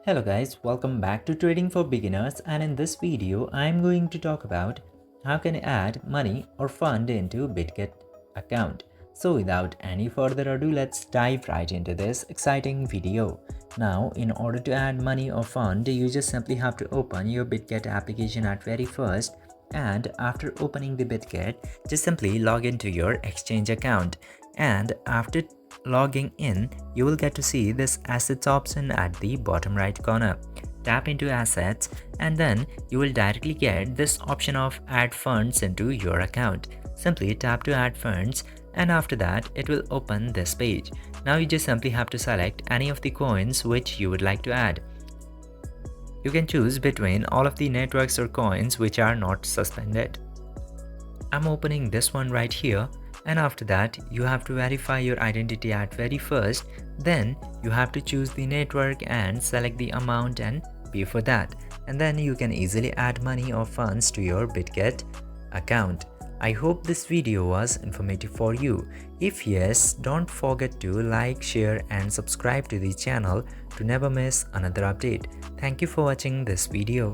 Hello guys, welcome back to Trading for Beginners, and in this video I'm going to talk about how can you add money or fund into Bitget account. So without any further ado, let's dive right into this exciting video. Now in order to add money or fund, you just simply have to open your Bitget application at very first, and after opening the Bitget, just simply log into your exchange account, and after logging in, you will get to see this assets option at the bottom right corner. Tap into assets and then you will directly get this option of add funds into your account. Simply tap to add funds and after that it will open this page. Now you just simply have to select any of the coins which you would like to add. You can choose between all of the networks or coins which are not suspended. I'm opening this one right here, and after that you have to verify your identity at very first. Then you have to choose the network and select the amount and pay for that, and then you can easily add money or funds to your Bitget account. I hope this video was informative for you. If yes, don't forget to like, share and subscribe to the channel to never miss another update. Thank you for watching this video.